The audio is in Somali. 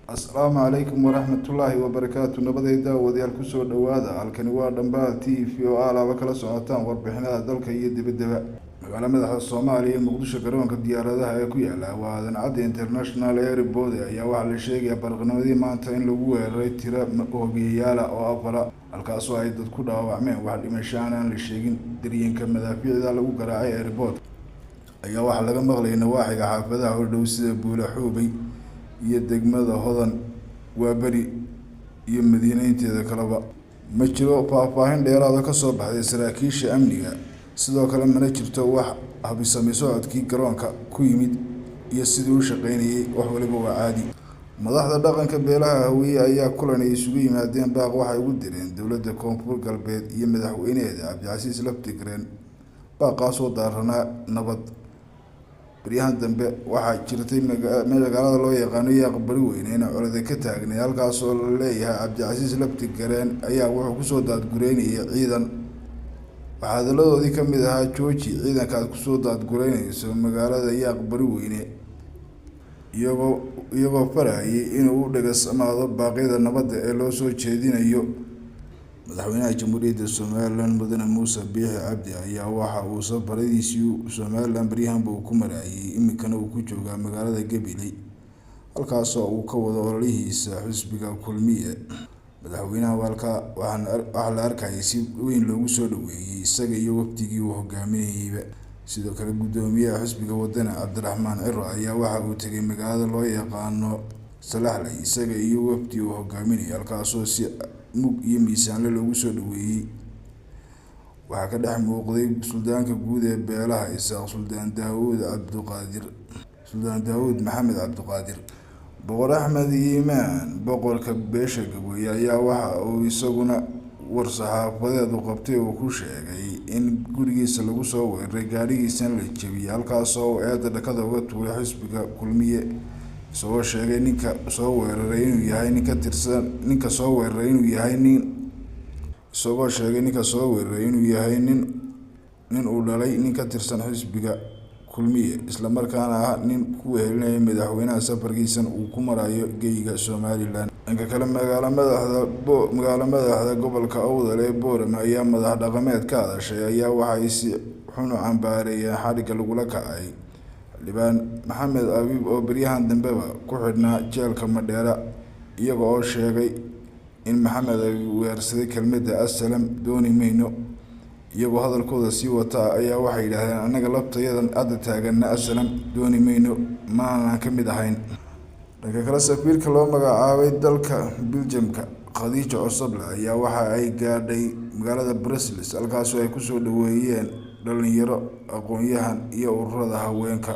Asalaamu calaykum waraxmatullaahi wabarakaatu. Nabadayda wadayaal ku soo dhawaada. Halkani waa Dhambaal TV oo laba kala socotaan warbixinada dalka iyo dibadda. Magaalada madaxda Soomaaliya Muqdisho garoonka diyaaradaha ee ku yaala Aadan Cadde International Airport ayaa waxaa la sheegayaa barqanimadii maanta in lagu weeraray tiro hoobiyeyaal oo afar halkaas oo ay dad ku dhaawacmeen wax dhimasho aan la sheegin. Dareenka madaafiicda lagu garaacay airport ayaa waxaa laga maqlay nawaaxiga xaafadaha u dhow sida Buula Xuubay iyo degmada Hodan waa bari iyo madiinaynteeda kaleba ma jiro faahfaahin dheeraad ah ka soo baxday saraakiisha amniga. Sidoo kale mana jirto wax habisami socodkii garoonka ku yimid iyo sidii uu shaqeynayay wax waliba waa caadi. Madaxda dhaqanka beelaha Hawiye ayaa kulan ay isugu yimaadeen baaq waxay ugu direen dowladda Koonfur Galbeed iyo madaxweynaheeda Cabdicasiis Laftigreen baaqaas oo daaranaa nabad. Baryahan dambe waxaa jirtay magaalada loo yaqaano Yaaq Bari Weyne in coladay ka taagnay halkaas oo la leeyahay Cabdicasiis Laftigreen ayaa wuxuu ku soo daadgureynayay ciidan. Waxaa hadaladoodii ka mid ahaa jooji ciidanka aad ku soo daadgureynayso magaalada Yaaq Bari Weyne iyagoo farayay inuu u dhagasamaado baaqyada nabadda ee loo soo jeedinayo. Madaxweynaha Jamhuuriyadda Somaliland Mudane Muuse Biixi Cabdi ayaa waxa uu safaradiisii Somaliland baryahanba ku marayay iminkana uu ku joogaa magaalada Gabiley halkaas oo uu ka wado ololihiisa xisbiga Kulmiye. Madaxweynaha waxaa la arkayay si weyn loogu soo dhaweeyay isaga iyo wafdigii uu hogaaminayayba. Sidoo kale gudoomiyaha xisbiga Wadani Cabdiraxmaan Ciro ayaa waxa uu tegay magaalada loo yaqaano Salaxley isaga iyo wafdi uu hogaaminayay halkaas oo si mug iyo miisaan loogu soo dhaweeyay. Waxaa ka dhex muuqday suldaanka guud ee beelaha Isaaq Suldaan Daawud Maxamed Cabdiqaadir. Boqor Axmed Yimaan boqorka beesha Gaboye ayaa waxa uu isaguna war-saxaafadeed u qabtay oo ku sheegay in gurigiisa lagu soo weeraray gaadhigiisana la jabiyay halkaas oo eedda dhakada uga tuuray xisbiga Kulmiye isagoo sheegay ninka soo weeraray inuu yahay nin uu dhalay nin ka tirsan xisbiga Kulmiye isla markaana ah nin ku wehelinaya madaxweynaha safarkiisana uu ku marayo geyga Somaliland. Dhanka kale magaala madaxda gobolka Awdal ee Boorama ayaa madax dhaqameed ka hadashay ayaa waxay si xun u cambaareeyeen xadhigga lagula kacay Xildhibaan Maxamed Abiib oo baryahan dambeba ku xidhnaa jeelka Madheera iyaga oo sheegay in Maxamed Abiib weerarsaday kelmadda asalaam dooni mayno. iyagoo hadalkooda sii wata ayaa waxay yidhaahdeen annaga labtayadan hadda taaganna asalaam dooni mayno maanan ka mid ahayn. Dhanka kale safiirka loo magacaabay dalka Belgium-ka Khadiija Cosoble ayaa waxa ay gaadhay magaalada Brussels halkaas oo ay ku soo dhaweeyeen dhalinyaro aqoon-yahan iyo ururada haweenka.